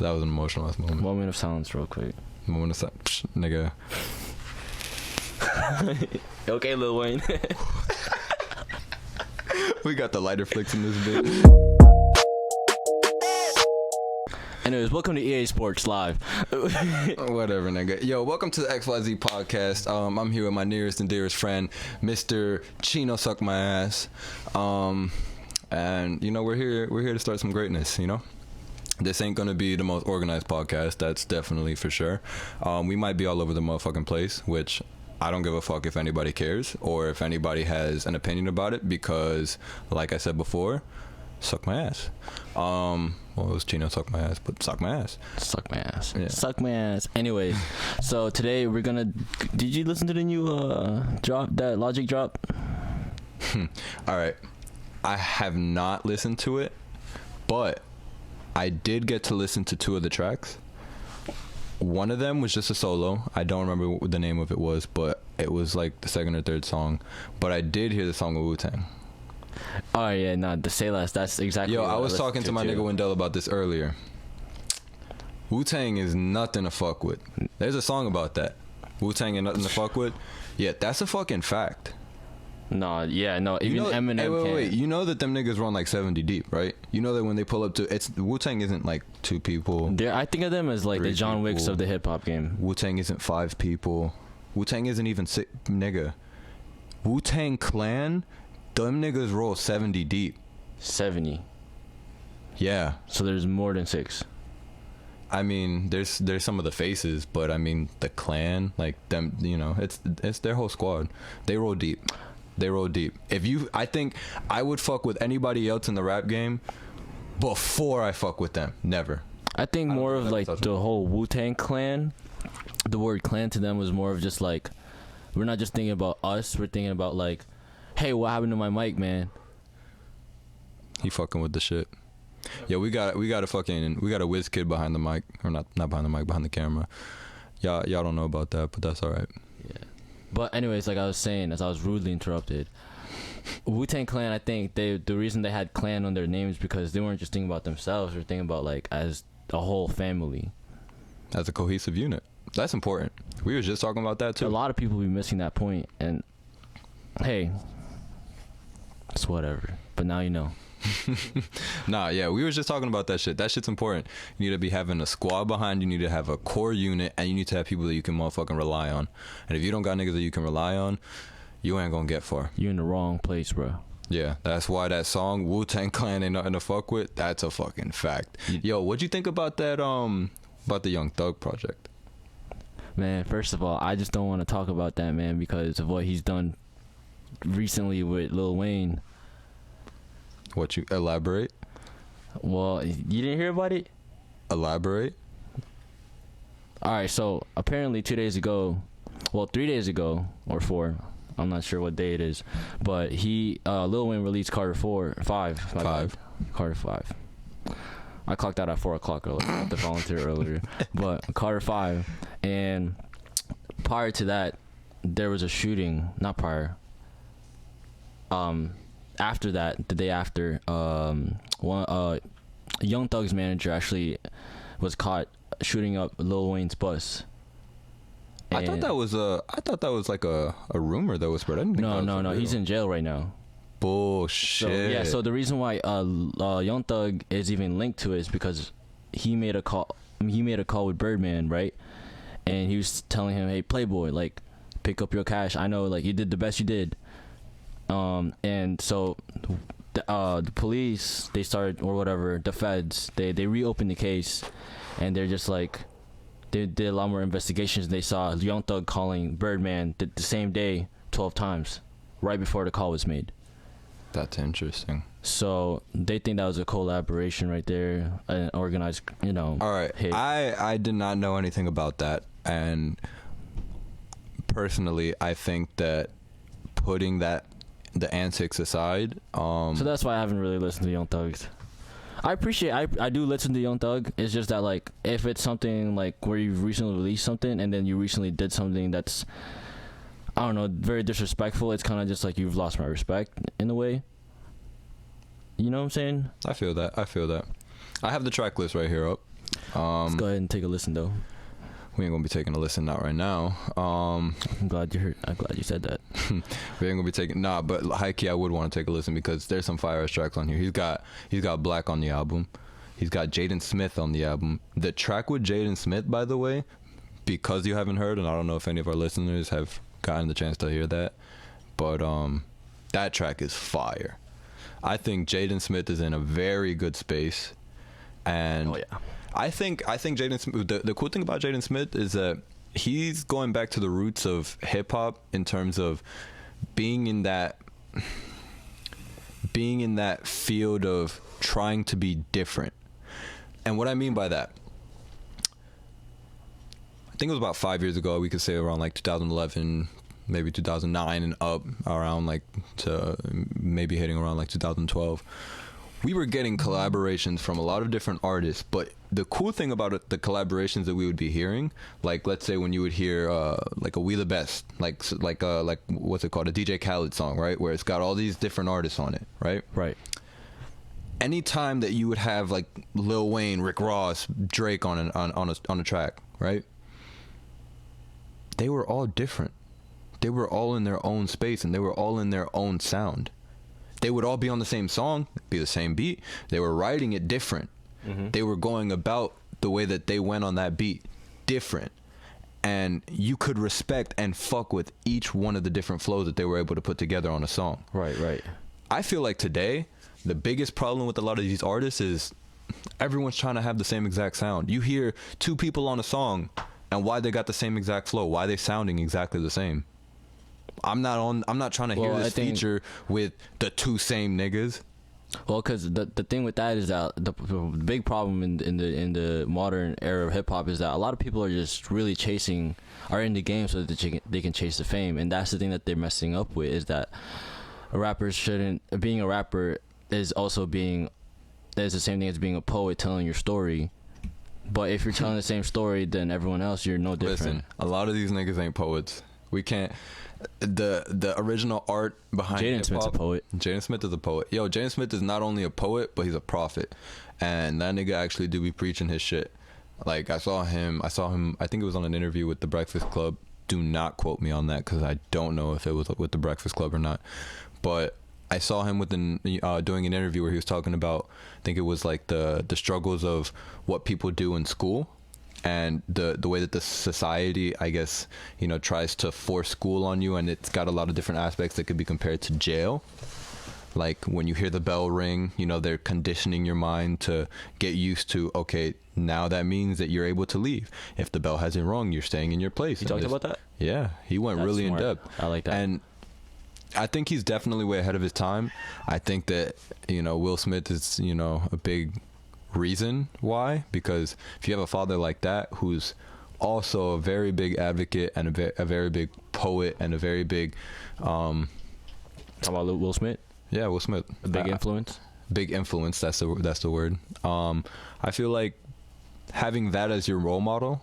That was an emotional ass moment. Moment of silence, real quick. Moment of silence, nigga. Okay, Lil Wayne. We got the lighter flicks in this bit. Anyways, welcome to EA Sports Live. Whatever, nigga. Yo, welcome to the XYZ podcast. I'm here with my nearest and dearest friend, Mr. Chino Suck My Ass. And you know, we're here to start some greatness, you know? This ain't gonna be the most organized podcast, that's definitely for sure. We might be all over the motherfucking place, which I don't give a fuck if anybody cares or if anybody has an opinion about it, because like I said before, suck my ass. Well, it was Chino suck my ass, but suck my ass. Suck my ass. Yeah. Suck my ass. Anyways, so today we're gonna. Did you listen to the new drop? That Logic drop? All right, I have not listened to it, but I did get to listen to two of the tracks. One of them was just a solo. I don't remember what the name of it was, but it was like the second or third song. But I did hear the song of Wu-Tang. Oh yeah, no, the Say Less. That's exactly. Yo, what I was listened talking to my nigga Wendell about this earlier. Wu-Tang is nothing to fuck with. There's a song about that. Wu-Tang ain't nothing to fuck with. Yeah, that's a fucking fact. No, yeah, no. Even You know, Eminem. hey, wait, can't. wait. You know that them niggas run like 70 deep, right? You know that when they pull up to, it's Wu-Tang isn't like two people. I think of them as like the Three John Wicks people. of the hip hop game. Wu-Tang isn't five people. Wu-Tang isn't even six, nigga. Wu-Tang Clan, them niggas roll 70 deep. 70. Yeah. So there's more than 6. I mean, there's some of the faces, but I mean the clan, like them, you know, it's their whole squad. They roll deep. I think I would fuck with anybody else in the rap game before I fuck with them. Never. I think more of like touch the whole Wu-Tang Clan. The word clan to them was more of just like, we're not just thinking about us. We're thinking about like, hey, what happened to my mic, man? He fucking with the shit. Yeah, we got a whiz kid behind the mic, or not behind the mic, behind the camera. Y'all don't know about that, but that's all right. Yeah. But anyways, like I was saying, as I was rudely interrupted, Wu-Tang Clan, I think the reason they had clan on their names because they weren't just thinking about themselves. They're thinking about like as a whole family. As a cohesive unit. That's important. We were just talking about that too. A lot of people be missing that point, and hey, it's whatever. But now you know. Nah, yeah, we were just talking about that shit. That shit's important. You need to be having a squad behind you. You need to have a core unit, and you need to have people that you can motherfucking rely on. And if you don't got niggas that you can rely on, you ain't gonna get far. You're in the wrong place, bro. Yeah, that's why that song Wu-Tang Clan ain't nothing to fuck with. That's a fucking fact. Yo, what'd you think about that? About the Young Thug project? Man, first of all, I just don't want to talk about that, man, because of what he's done recently with Lil Wayne. What, you elaborate? Well, you didn't hear about it? Elaborate? Alright, so apparently 3 days ago, or 4, I'm not sure what day it is, but Lil Wayne released Carter 5. Carter 5. I clocked out at 4 o'clock earlier. I had to volunteer earlier. But Carter 5. And prior to that, there was a shooting. Not prior. After that, the day after, Young Thug's manager actually was caught shooting up Lil Wayne's bus. I thought that was like a rumor that was spread. I didn't think that was No. real. He's in jail right now. Bullshit. So the reason why Young Thug is even linked to it is because he made a call. He made a call with Birdman, right? And he was telling him, "Hey, Playboy, like, pick up your cash. I know, like, you did the best you did." And so the police, they started, or whatever, the feds, they reopened the case, and they're just like, they did a lot more investigations. They saw Young Thug calling Birdman the same day 12 times, right before the call was made. That's interesting. So they think that was a collaboration right there, an organized, All right. hit. I did not know anything about that, and personally, I think that putting the antics aside, so that's why I haven't really listened to Young Thugs. I appreciate, I do listen to Young Thug. It's just that, like, if it's something like where you've recently released something and then you recently did something that's, I don't know, very disrespectful, it's kind of just like you've lost my respect in a way. You know what I'm saying? I feel that. I have the track list right here up. Let's go ahead and take a listen though. We ain't gonna be taking a listen not right now. I'm glad you said that. We ain't gonna be taking but high key I would want to take a listen because there's some fire ass tracks on here. He's got Black on the album. He's got Jaden Smith on the album. The track with Jaden Smith, by the way, because you haven't heard, and I don't know if any of our listeners have gotten the chance to hear that, but that track is fire. I think Jaden Smith is in a very good space, and I think Jaden Smith. The cool thing about Jaden Smith is that he's going back to the roots of hip hop in terms of being in that field of trying to be different. And what I mean by that, I think it was about 5 years ago. We could say around like 2011, maybe 2009 and up, around like to maybe hitting around like 2012. We were getting collaborations from a lot of different artists, but the cool thing about it, the collaborations that we would be hearing, like let's say when you would hear like a We the Best, like what's it called, a DJ Khaled song, right, where it's got all these different artists on it, right? Right. Anytime that you would have like Lil Wayne, Rick Ross, Drake on a track, right? They were all different. They were all in their own space, and they were all in their own sound. They would all be on the same song, be the same beat. They were writing it different. Mm-hmm. They were going about the way that they went on that beat different. And you could respect and fuck with each one of the different flows that they were able to put together on a song. Right. I feel like today, the biggest problem with a lot of these artists is everyone's trying to have the same exact sound. You hear two people on a song, and why they got the same exact flow, why they sounding exactly the same. I'm not trying to hear this feature with the two same niggas. Well, because the thing with that is that the big problem in the modern era of hip hop is that a lot of people are just really are in the game so that they can chase the fame, and that's the thing that they're messing up with, is that being a rapper is also there's the same thing as being a poet telling your story. But if you're telling the same story than everyone else, you're no different. Listen, a lot of these niggas ain't poets. We can't. The original art behind Jaden Smith's a poet. Jaden Smith is a poet. Yo, Jaden Smith is not only a poet, but he's a prophet. And that nigga actually do be preaching his shit. Like I saw him. I think it was on an interview with The Breakfast Club. Do not quote me on that because I don't know if it was with The Breakfast Club or not. But I saw him doing an interview where he was talking about, I think it was like the struggles of what people do in school, and the way that the society, I guess, tries to force school on you, and it's got a lot of different aspects that could be compared to jail. Like when you hear the bell ring, they're conditioning your mind to get used to, okay, now that means that you're able to leave. If the bell hasn't rung, you're staying in your place. He talked about that? Yeah, he went really in depth. I like that. And I think he's definitely way ahead of his time. I think that, Will Smith is, a big reason why, because if you have a father like that who's also a very big advocate and a very big poet and a very big talk about Will Smith. Yeah, Will Smith, a big influence. That's the word. I feel like having that as your role model.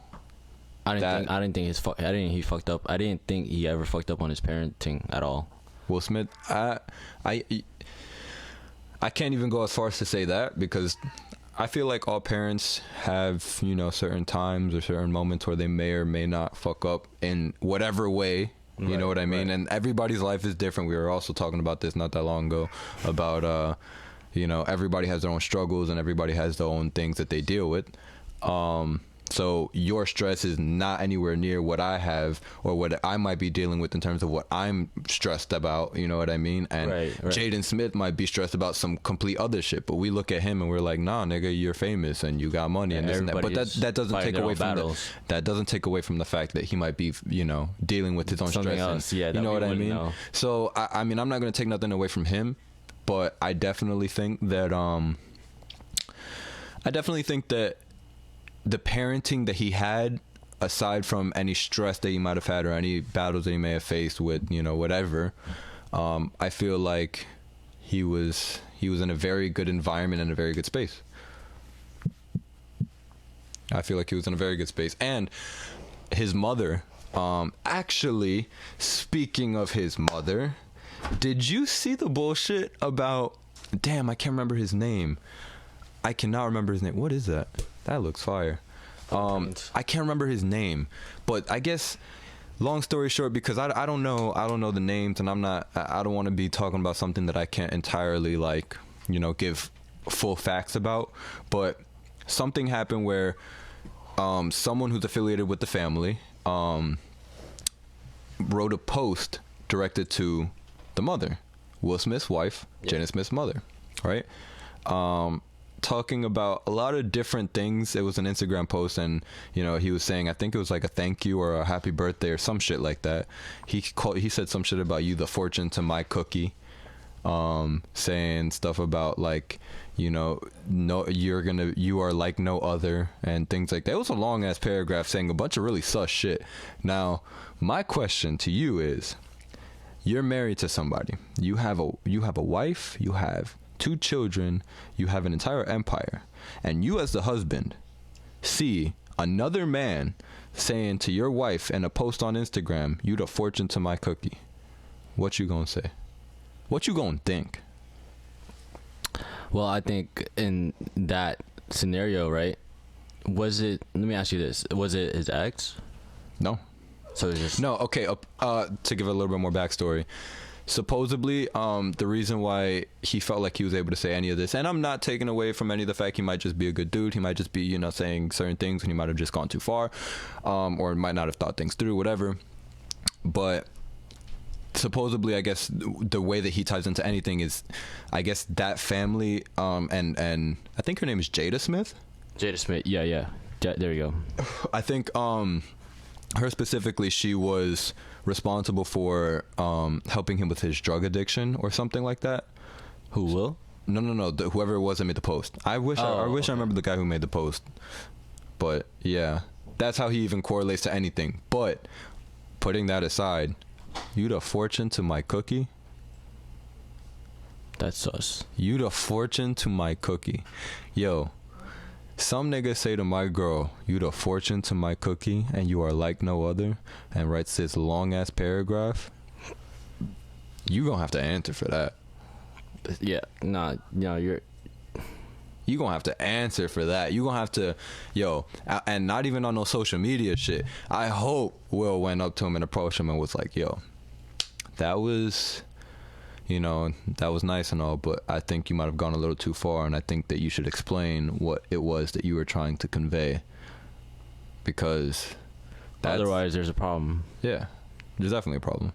I didn't think he fucked up. I didn't think he ever fucked up on his parenting at all. Will Smith, I can't even go as far as to say that, because I feel like all parents have, certain times or certain moments where they may or may not fuck up in whatever way. You know what I mean? Right. And everybody's life is different. We were also talking about this not that long ago about, everybody has their own struggles and everybody has their own things that they deal with. So your stress is not anywhere near what I have or what I might be dealing with in terms of what I'm stressed about, you know what I mean? And Jaden Smith might be stressed about some complete other shit, but we look at him and we're like, nah, nigga, you're famous and you got money and this and that. But that doesn't take away from that doesn't take away from the fact that he might be, dealing with his own something stress. Else, you know what I mean? Know. So I mean, I'm not gonna take nothing away from him, but I definitely think that the parenting that he had, aside from any stress that he might have had or any battles that he may have faced with, whatever, I feel like he was in a very good environment and a very good space. I feel like he was in a very good space. And his mother, actually, speaking of his mother, did you see the bullshit about, damn, I can't remember his name. I cannot remember his name. What is that? That looks fire. I can't remember his name, but I guess long story short, because I don't know the names, and I don't want to be talking about something that I can't entirely like, give full facts about, but something happened where someone who's affiliated with the family wrote a post directed to the mother, Will Smith's wife, Jada Smith's mother, right? Talking about a lot of different things. It was an Instagram post, and he was saying, I think it was like a thank you or a happy birthday or some shit like that. He said some shit about you the fortune to my cookie, saying stuff about like, no, you are like no other, and things like that. It was a long ass paragraph saying a bunch of really sus shit. Now my question to you is, you're married to somebody, you have a wife, you have 2 children, you have an entire empire, and you as the husband see another man saying to your wife in a post on Instagram, you the fortune to my cookie. What you gonna say? What you gonna think? Well, I think in that scenario, right, let me ask you this, was it his ex? No. So it's just... No, okay, to give a little bit more backstory, supposedly the reason why he felt like he was able to say any of this, and I'm not taking away from any of the fact he might just be a good dude, he might just be saying certain things, and he might have just gone too far, or might not have thought things through, whatever, but supposedly, I guess the way that he ties into anything is, I guess that family, and I think her name is Jada Smith. Jada Smith, yeah, there you go. I think her specifically, she was responsible for helping him with his drug addiction or something like that. Who will? No. Whoever it was that made the post. I wish I remember the guy who made the post. But yeah, that's how he even correlates to anything. But putting that aside, you the fortune to my cookie. That's sus. You the fortune to my cookie. Yo, some nigga say to my girl, you the fortune to my cookie, and you are like no other, and writes this long ass paragraph. You gonna have to answer for that. Yeah, you're... You gonna have to answer for that. You gonna have to, and not even on no social media shit. I hope Will went up to him and approached him and was like, yo, that was, that was nice and all, but I think you might have gone a little too far, and I think that you should explain what it was that you were trying to convey, because otherwise there's a problem. Yeah, there's definitely a problem.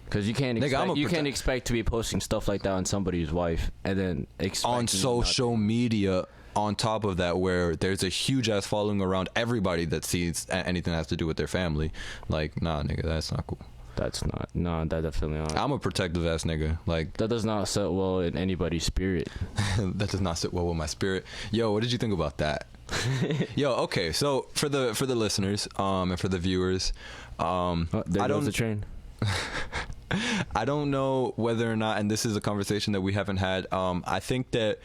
Because you can't expect to be posting stuff like that on somebody's wife and then on social media on top of that, where there's a huge ass following around everybody that sees anything that has to do with their family. Like, nah, nigga, that's not cool. That definitely not. I'm a protective ass nigga. Like, that does not sit well in anybody's spirit. That does not sit well with my spirit. Yo, what did you think about that? Yo, okay, so for the listeners and for the viewers, there goes the train. I don't know whether or not, and this is a conversation that we haven't had, I think that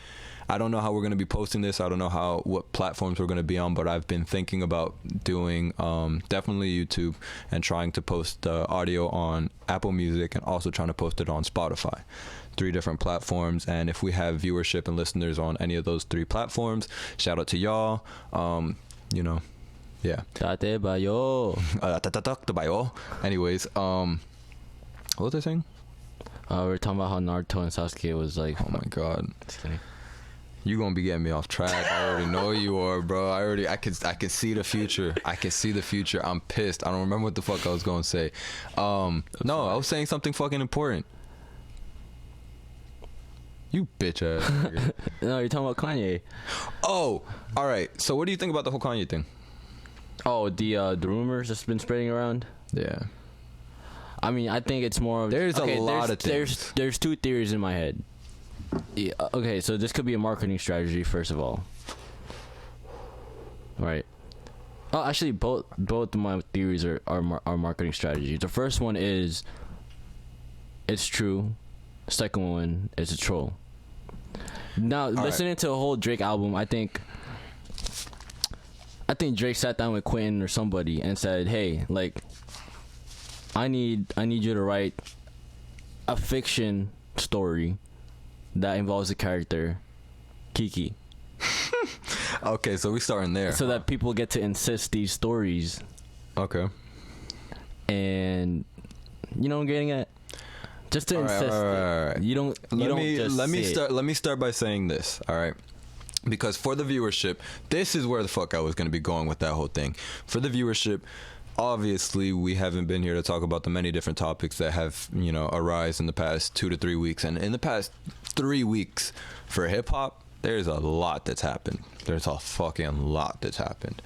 I don't know how we're going to be posting this. I don't know what platforms we're going to be on, but I've been thinking about doing definitely YouTube and trying to post the audio on Apple Music and also trying to post it on Spotify. 3 different platforms, and if we have viewership and listeners on any of those 3 platforms, shout out to y'all. Yeah. Tate bayo. Anyways, what was I saying? We're talking about how Naruto and Sasuke was like... Oh my god. Just kidding. You gonna be getting me off track. I already know you are, bro. I can see the future. I can see the future. I'm pissed. I don't remember what the fuck I was gonna say. No, I was saying something fucking important. You bitch ass nigga. No, you're talking about Kanye. Oh, alright. So what do you think about the whole Kanye thing? Oh, the rumors that's been spreading around? Yeah. I mean, I think it's more of... There's a lot of things. There's 2 theories in my head. Yeah, okay, so this could be a marketing strategy, first of all. Right. Oh, actually, both of my theories are marketing strategies. The first one is, it's true. The second one is a troll. Now, listening to a whole Drake album, I think Drake sat down with Quentin or somebody and said, hey, like, I need you to write a fiction story that involves the character Kiki. Okay, so we starting there. so that people get to insist these stories, Okay. and you know what I'm getting at. Just to insist. All right. You don't. Let me start by saying this. All right. Because for the viewership, this is where the fuck I was going to be going with that whole thing. For the viewership, obviously we haven't been here to talk about the many different topics that have, you know, arise in the past 2 to 3 weeks. And in the past 3 weeks for hip hop, there's a lot that's happened. There's a fucking lot that's happened.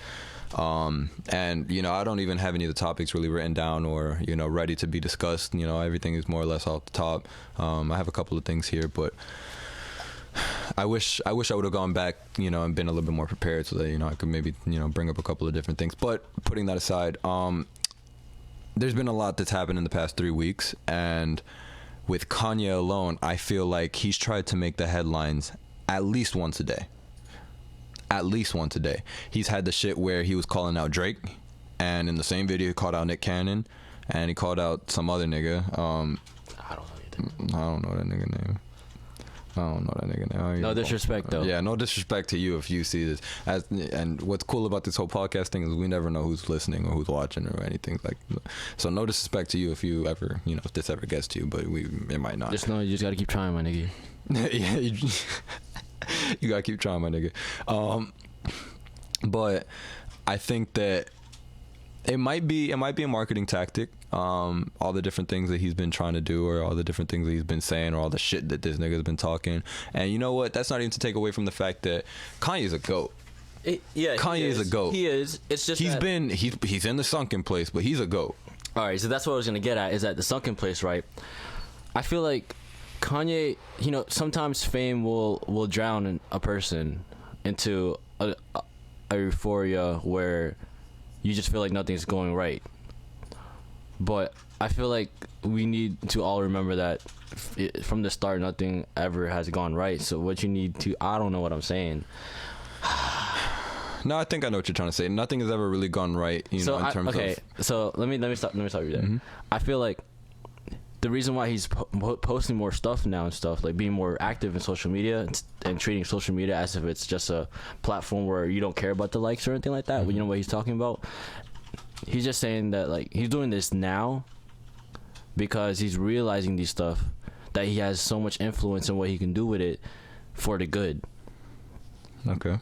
And you know, I don't even have any of the topics really written down or, you know, ready to be discussed. You know, everything is more or less off the top. I have a couple of things here, but I wish I would have gone back, you know, and been a little bit more prepared so that, you know, I could maybe, you know, bring up a couple of different things. But putting that aside, there's been a lot that's happened in the past 3 weeks, and with Kanye alone, I feel like he's tried to make the headlines at least once a day. At least once a day. He's had the shit where he was calling out Drake, and in the same video he called out Nick Cannon, and he called out some other nigga. I don't know that nigga name. No disrespect though. Yeah, no disrespect to you if you see this. And what's cool about this whole podcast thing is we never know who's listening or who's watching or anything like. So no disrespect to you if you ever, you know, if this ever gets to you, but it might not. Just know you just gotta keep trying, my nigga. Yeah, you gotta keep trying, my nigga. But I think that it might be a marketing tactic. All the different things that he's been trying to do, or all the different things that he's been saying, or all the shit that this nigga's been talking. And you know what? That's not even to take away from the fact that Kanye's a GOAT. Kanye is a GOAT. He is. It's just he's in the sunken place, but he's a GOAT. All right, so that's what I was gonna get at. Is at the sunken place, right? I feel like Kanye, you know, sometimes fame will drown a person into a euphoria where you just feel like nothing's going right. But I feel like we need to all remember that from the start, nothing ever has gone right. So what you need to, I don't know what I'm saying. No, I think I know what you're trying to say. Nothing has ever really gone right, you know, in terms of. So let me stop you there. Mm-hmm. I feel like the reason why he's posting more stuff now and stuff, like being more active in social media and treating social media as if it's just a platform where you don't care about the likes or anything like that. Mm-hmm. You know what he's talking about? He's just saying that, like, he's doing this now because he's realizing these stuff, that he has so much influence in what he can do with it for the good. Okay.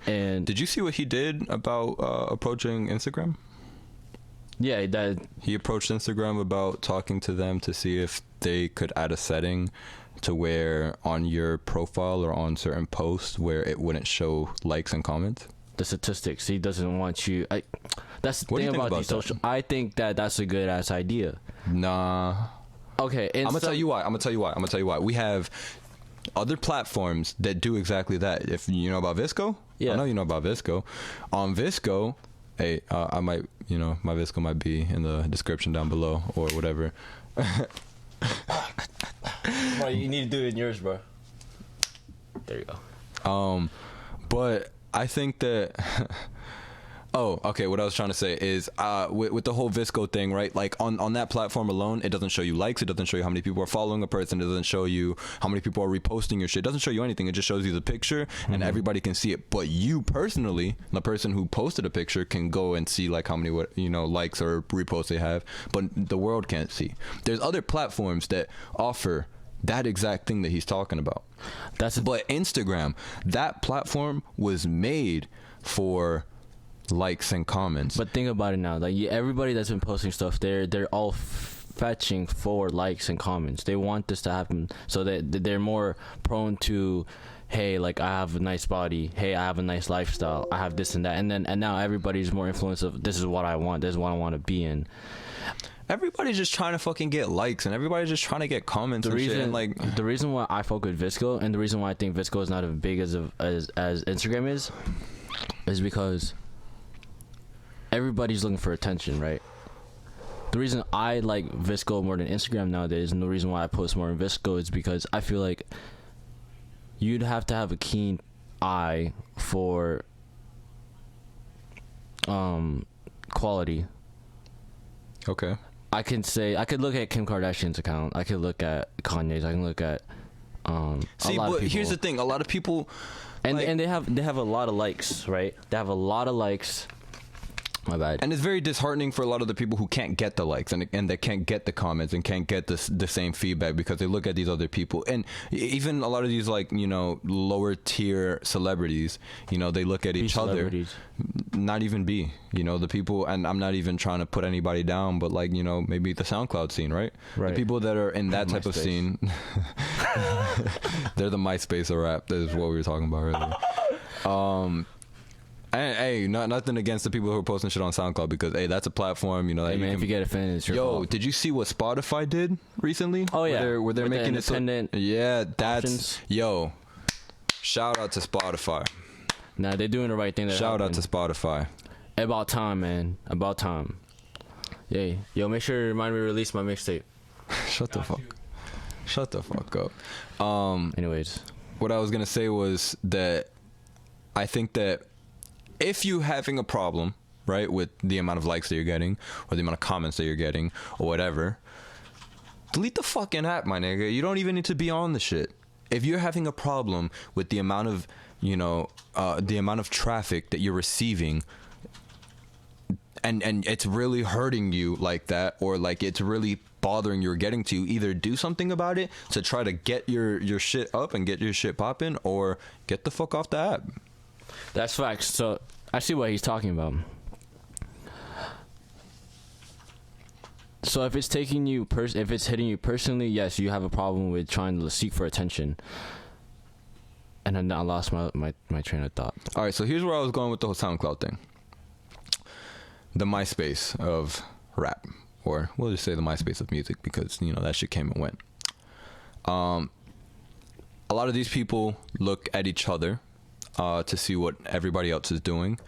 And did you see what he did about approaching Instagram? Yeah, that he approached Instagram about talking to them to see if they could add a setting to where on your profile or on certain posts where it wouldn't show likes and comments. The statistics. He doesn't want you. That's the what thing about these social. I think that's a good ass idea. Nah. Okay, I'm gonna tell you why. We have other platforms that do exactly that. If you know about Visco, yeah, I know you know about Visco. On Visco, hey, I might, you know, my Visco might be in the description down below or whatever. Bro, you need to do it in yours, bro. There you go. But I think that oh, okay, what I was trying to say is with the whole Visco thing, right? Like on that platform alone, it doesn't show you likes, it doesn't show you how many people are following a person, it doesn't show you how many people are reposting your shit, it doesn't show you anything, it just shows you the picture and everybody can see it. But you personally, the person who posted a picture, can go and see like how many, you know, likes or reposts they have, but the world can't see. There's other platforms that offer that exact thing that he's talking about. But Instagram, that platform was made for likes and comments. But think about it now, like everybody that's been posting stuff, they're all fetching for likes and comments. They want this to happen, so that they're more prone to, hey, like, I have a nice body, hey, I have a nice lifestyle, I have this and that, and now everybody's more influenced of, this is what I want, this is what I want to be in. Everybody's just trying to fucking get likes, and everybody's just trying to get comments and shit. And like, the reason why I fuck with Visco, and the reason why I think Visco is not as big as Instagram is because everybody's looking for attention, right? The reason I like Visco more than Instagram nowadays, and the reason why I post more on Visco, is because I feel like you'd have to have a keen eye for quality. Okay. I could look at Kim Kardashian's account, I could look at Kanye's, I can look at See, a lot but of people, here's the thing: a lot of people, and like- and they have a lot of likes, right? They have a lot of likes. My bad. and it's very disheartening for a lot of the people who can't get the likes and they can't get the comments and can't get the same feedback because they look at these other people, and even a lot of these, like, you know, lower tier celebrities, you know, they look at each other, Celebrities. not even be, you know, the people, and I'm not even trying to put anybody down, but, like, you know, maybe the SoundCloud scene, right? Right. The people that are in that type of MySpace. scene, they're the MySpace of rap. That is what we were talking about earlier. And, hey, nothing against the people who are posting shit on SoundCloud, because, hey, that's a platform, you know. That Hey man, if you get offended, it's your Yo, fault. did you see what Spotify did recently? Oh, yeah. where they're With the making it so. independent Yeah, that's options. yo. Shout out to Spotify. Nah, they're doing the right thing. Shout out to Spotify. About time, man. About time. Yay. Yo, make sure to remind me to release my mixtape. Shut the fuck. Shut the fuck up. Anyways. What I was gonna say was that I think that if you having a problem, right, with the amount of likes that you're getting or the amount of comments that you're getting or whatever, delete the fucking app, my nigga. You don't even need to be on the shit. If you're having a problem with the amount of, you know, the amount of traffic that you're receiving, and it's really hurting you like that, or like it's really bothering you or getting to you, either do something about it to try to get your shit up and get your shit popping, or get the fuck off the app. That's facts. So I see what he's talking about. So if it's taking you if it's hitting you personally, yes, you have a problem with trying to seek for attention. And then I lost my train of thought. All right, so here's where I was going with the whole SoundCloud thing. The MySpace of rap, or we'll just say the MySpace of music, because, you know, that shit came and went. A lot of these people look at each other to see what everybody else is doing,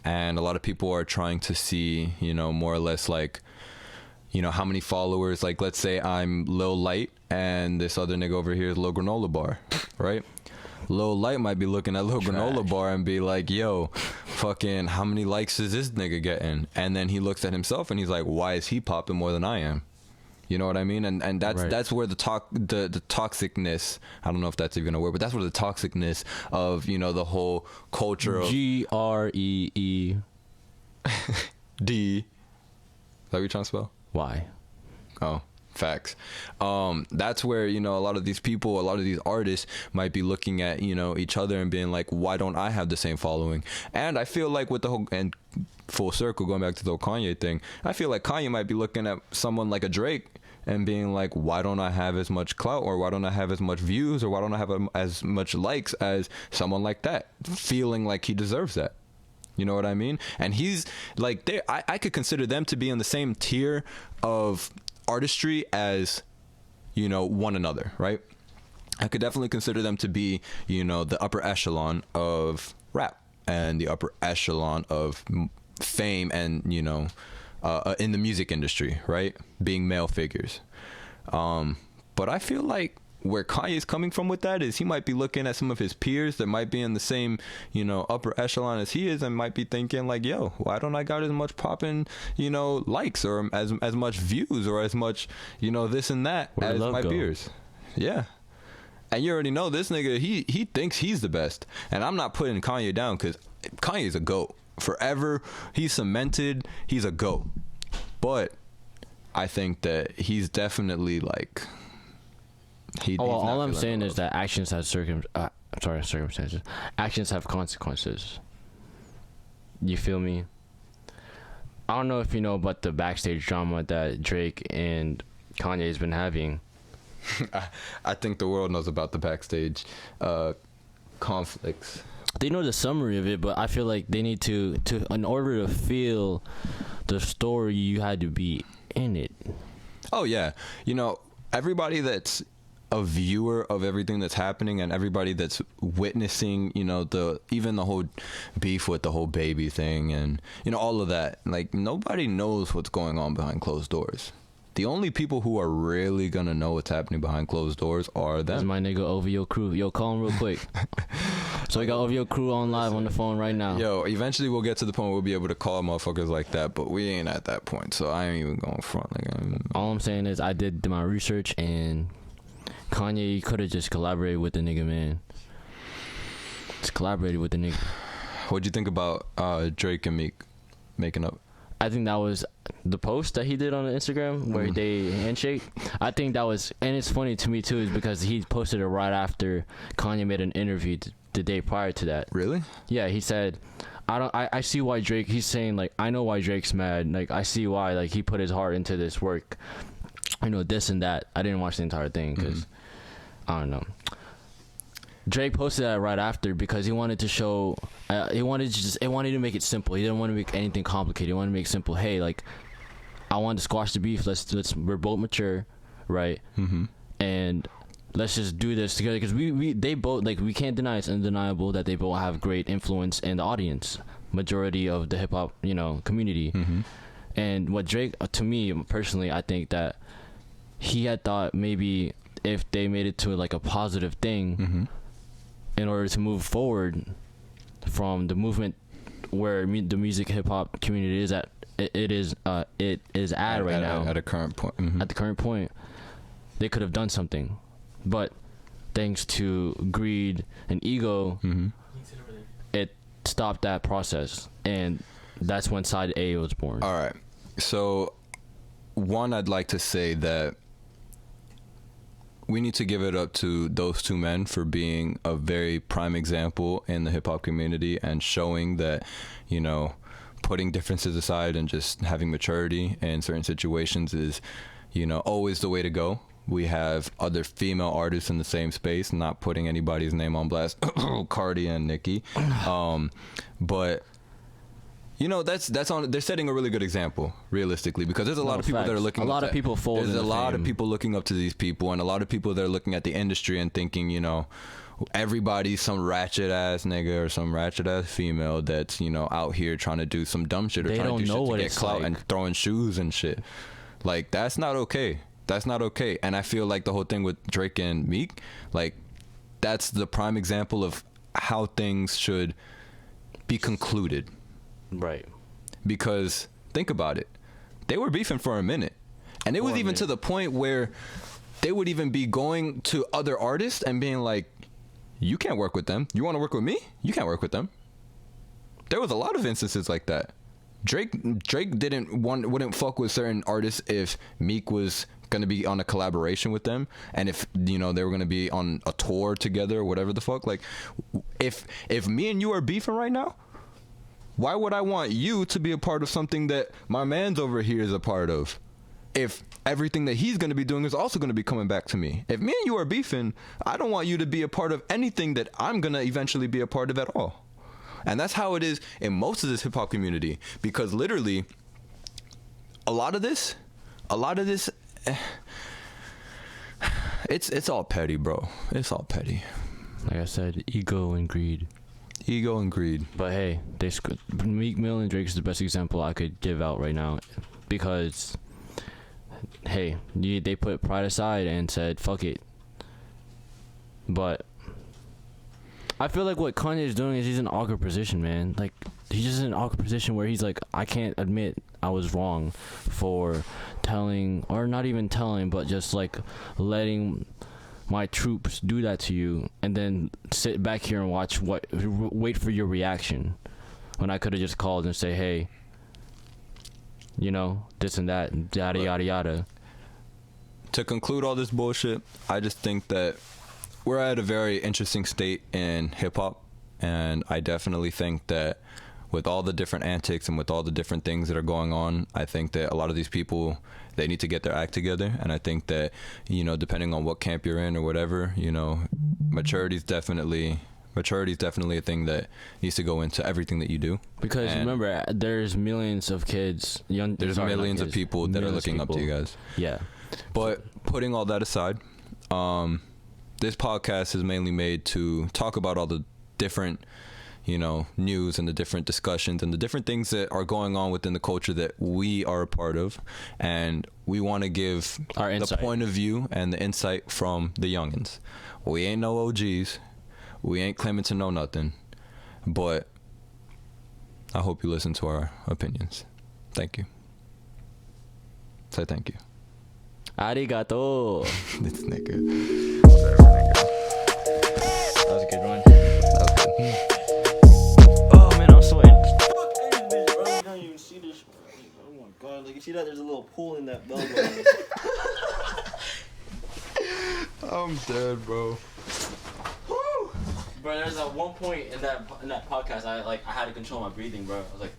and a lot of people are trying to see, you know, more or less, like, you know, how many followers. Like, let's say I'm Lil Light and this other nigga over here is Lil Granola Bar, right? Lil Light might be looking at Lil Granola Bar and be like, yo, fucking, how many likes is this nigga getting? And then he looks at himself and he's like, why is he popping more than I am? You know what I mean? And that's Right. that's where the toxicness, I don't know if that's even a word, but that's where the toxicness of, you know, the whole culture of GREEY. D. Is that what you're trying to spell? Oh, facts. That's where, you know, a lot of these people, a lot of these artists might be looking at, you know, each other and being like, why don't I have the same following? And I feel like with the whole, and full circle, going back to the whole Kanye thing, I feel like Kanye might be looking at someone like a Drake and being like, why don't I have as much clout, or why don't I have as much views, or why don't I have as much likes as someone like that, feeling like he deserves that. You know what I mean? And he's like, I could consider them to be in the same tier of artistry as, you know, one another, right? I could definitely consider them to be, you know, the upper echelon of rap and the upper echelon of fame and, you know, in the music industry, right? Being male figures. But I feel like where Kanye's coming from with that is he might be looking at some of his peers that might be in the same, you know, upper echelon as he is, and might be thinking like, yo, why don't I got as much popping, you know, likes, or as much views, or as much, you know, this and that Where'd as love my go? peers. Yeah. And you already know this nigga, he thinks he's the best. And I'm not putting Kanye down, because Kanye's a GOAT. Forever, he's cemented, he's a GOAT. But I think that he's definitely like... All I'm saying is that actions have circumstances. Actions have consequences. You feel me? I don't know if you know about the backstage drama that Drake and Kanye has been having. I think the world knows about the backstage conflicts. They know the summary of it, but I feel like they need to in order to feel the story, you had to be in it. Oh yeah, you know, everybody that's a viewer of everything that's happening, and everybody that's witnessing, you know, even the whole beef with the whole baby thing, and, you know, all of that, like, nobody knows what's going on behind closed doors. The only people who are really gonna know what's happening behind closed doors are That's them. my nigga OVO crew. Yo, call him real quick. So we got OVO crew on live on the phone right now. Yo, eventually we'll get to the point where we'll be able to call motherfuckers like that, but we ain't at that point, so I ain't even going front. Like, All I'm saying is I did my research, and Kanye could have just collaborated with the nigga, man. Just collaborated with the nigga. What'd you think about Drake and Meek making up? I think that was the post that he did on Instagram where they handshake. I think that was, and it's funny to me too, is because he posted it right after Kanye made an interview the day prior to that. Really? Yeah, he said, I see why Drake, he's saying like, I know why Drake's mad. Like, I see why, like, he put his heart into this work. You know, this and that. I didn't watch the entire thing because, I don't know. Drake posted that right after because he wanted to show, he wanted to make it simple. He didn't want to make anything complicated. He wanted to make it simple. Hey, like, I want to squash the beef. We're both mature, right? And let's just do this together because they both, like, we can't deny, it's undeniable that they both have great influence in the audience, majority of the hip hop, you know, community. And what Drake, to me personally, I think that he had thought maybe if they made it to like a positive thing, in order to move forward from the movement where the music hip hop community is at, it is at right now at a current point. At the current point, they could have done something, but thanks to greed and ego, it stopped that process, and that's when Side A was born. All right, so one, I'd like to say that we need to give it up to those two men for being a very prime example in the hip hop community and showing that, you know, putting differences aside and just having maturity in certain situations is, you know, always the way to go. We have other female artists in the same space, not putting anybody's name on blast, Cardi and Nicki. But you know, that's on. They're setting a really good example, realistically, because there's a lot of people that are looking. A lot of people fold. There's a lot of people looking up to these people, and a lot of people that are looking at the industry and thinking, you know, everybody's some ratchet ass nigga or some ratchet ass female that's, you know, out here trying to do some dumb shit or trying to do shit to get clout and throwing shoes and shit. Like, that's not okay. That's not okay. And I feel like the whole thing with Drake and Meek, like, that's the prime example of how things should be concluded. Right. Because think about it. They were beefing for a minute. And it was even to the point where they would even be going to other artists and being like, you can't work with them. You want to work with me? You can't work with them. There was a lot of instances like that. Drake wouldn't fuck with certain artists if Meek was going to be on a collaboration with them, and if, you know, they were going to be on a tour together or whatever the fuck. Like, if me and you are beefing right now, why would I want you to be a part of something that my man's over here is a part of, if everything that he's going to be doing is also going to be coming back to me? If me and you are beefing, I don't want you to be a part of anything that I'm going to eventually be a part of at all. And that's how it is in most of this hip-hop community, because literally a lot of this it's all petty, bro. It's all petty. Like I said, ego and greed. Ego and greed. But hey, Meek Mill and Drake is the best example I could give out right now, because hey, they put pride aside and said fuck it. But I feel like what Kanye is doing is he's in an awkward position, man. Like, he's just in an awkward position where he's like, I can't admit I was wrong for telling, or not even telling, but just like letting my troops do that to you, and then sit back here and wait for your reaction, when I could have just called and say, hey, you know, this and that, yada yada yada. To conclude all this bullshit, I just think that we're at a very interesting state in hip hop, and I definitely think that with all the different antics and with all the different things that are going on, I think that a lot of these people, they need to get their act together. And I think that, you know, depending on what camp you're in or whatever, you know, maturity is definitely a thing that needs to go into everything that you do. Because remember, there's millions of kids, there's millions of people that are looking up to you guys. Yeah. But putting all that aside, this podcast is mainly made to talk about all the different, you know, news and the different discussions and the different things that are going on within the culture that we are a part of, and we want to give the point of view and the insight from the youngins. We ain't no OGs, we ain't claiming to know nothing, but I hope you listen to our opinions. Thank you. Say thank you. Arigato. This nigga. That was a good run. That was good. Oh man, I'm sweating. Fuck this bitch, bro. You don't even see this. Oh my god, like you see that? There's a little pool in that bell bottom. I'm dead, bro. Bro, there's at one point in that podcast I had to control my breathing, bro. I was like